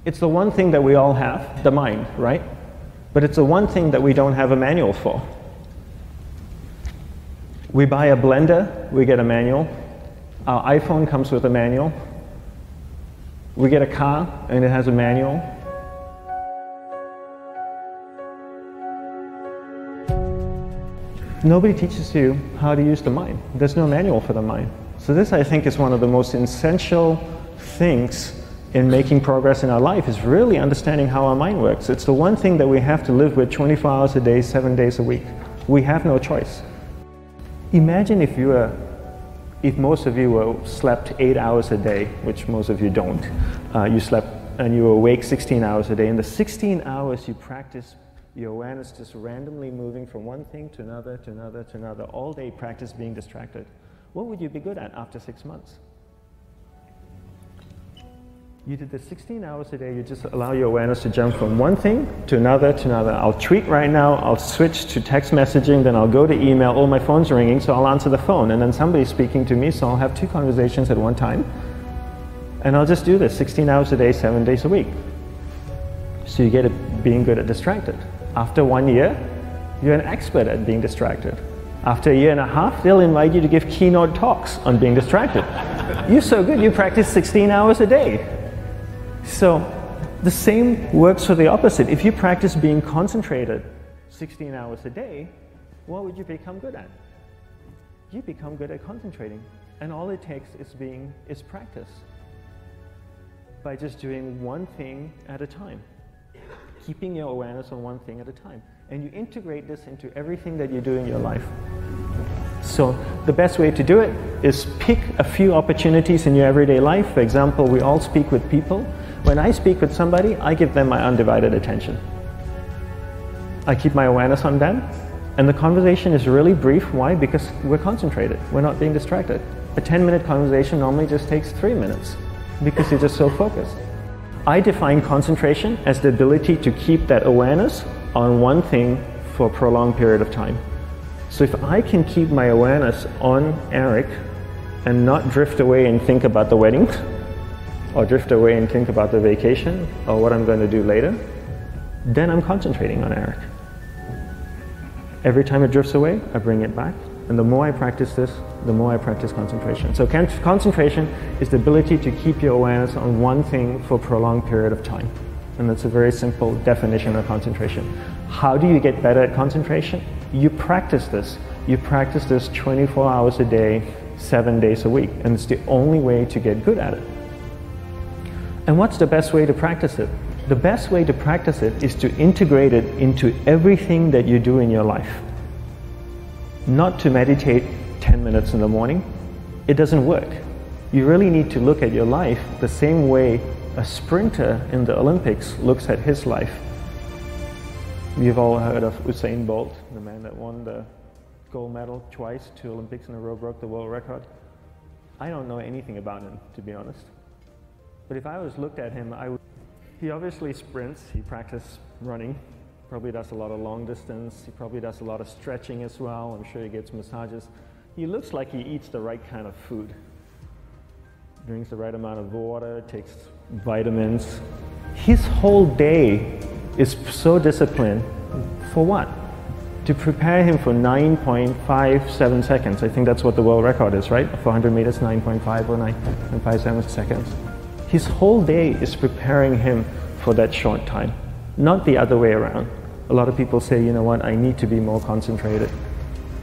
It's the one thing that we all have, the mind, right? But it's the one thing that we don't have a manual for. We buy a blender, we get a manual. Our iPhone comes with a manual. We get a car and it has a manual. Nobody teaches you how to use the mind. There's no manual for the mind. So this, I think, is one of the most essential things in making progress in our life, is really understanding how our mind works. It's the one thing that we have to live with 24 hours a day, 7 days a week. We have no choice. Imagine if most of you slept 8 hours a day, which most of you don't. You slept and you were awake 16 hours a day. In the 16 hours you practice your awareness just randomly moving from one thing to another, to another, to another, all day practice being distracted. What would you be good at after 6 months? You did this 16 hours a day, you just allow your awareness to jump from one thing to another, to another. I'll tweet right now, I'll switch to text messaging, then I'll go to email, oh, my phone's ringing, so I'll answer the phone, and then somebody's speaking to me, so I'll have 2 conversations at one time. And I'll just do this 16 hours a day, 7 days a week. So you get it being good at distracted. After 1 year, you're an expert at being distracted. After 1.5 years, they'll invite you to give keynote talks on being distracted. You're so good, you practice 16 hours a day. So the same works for the opposite. If you practice being concentrated 16 hours a day, what would you become good at? You become good at concentrating. And all it takes is practice. By just doing one thing at a time. Keeping your awareness on one thing at a time. And you integrate this into everything that you do in your life. So the best way to do it is pick a few opportunities in your everyday life. For example, we all speak with people. When I speak with somebody, I give them my undivided attention. I keep my awareness on them. And the conversation is really brief. Why? Because we're concentrated. We're not being distracted. A 10-minute conversation normally just takes 3 minutes because you're just so focused. I define concentration as the ability to keep that awareness on one thing for a prolonged period of time. So if I can keep my awareness on Eric and not drift away and think about the wedding, or drift away and think about the vacation, or what I'm going to do later, then I'm concentrating on Eric. Every time it drifts away, I bring it back. And the more I practice this, the more I practice concentration. So concentration is the ability to keep your awareness on one thing for a prolonged period of time. And that's a very simple definition of concentration. How do you get better at concentration? You practice this. You practice this 24 hours a day, 7 days a week. And it's the only way to get good at it. And what's the best way to practice it? The best way to practice it is to integrate it into everything that you do in your life. Not to meditate 10 minutes in the morning. It doesn't work. You really need to look at your life the same way a sprinter in the Olympics looks at his life. You've all heard of Usain Bolt, the man that won the gold medal twice, 2 Olympics in a row, broke the world record. I don't know anything about him, to be honest. But if I was looked at him, he obviously sprints, he practices running, probably does a lot of long distance, he probably does a lot of stretching as well, I'm sure he gets massages. He looks like he eats the right kind of food. Drinks the right amount of water, takes vitamins. His whole day is so disciplined. For what? To prepare him for 9.57 seconds. I think that's what the world record is, right? For 100 meters, 9.5 or 9.57 seconds. His whole day is preparing him for that short time, not the other way around. A lot of people say, you know what, I need to be more concentrated.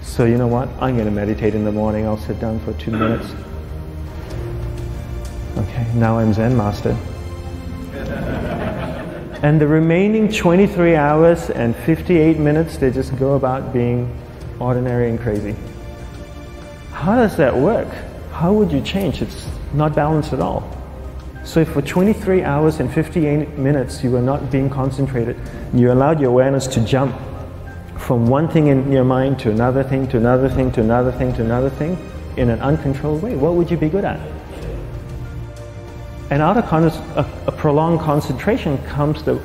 So you know what, I'm going to meditate in the morning, I'll sit down for 2 minutes. Okay, now I'm Zen master. And the remaining 23 hours and 58 minutes, they just go about being ordinary and crazy. How does that work? How would you change? It's not balanced at all. So if for 23 hours and 58 minutes you were not being concentrated, you allowed your awareness to jump from one thing in your mind to another thing, to another thing, to another thing, to another thing, in an uncontrolled way, what would you be good at? And out of a prolonged concentration comes the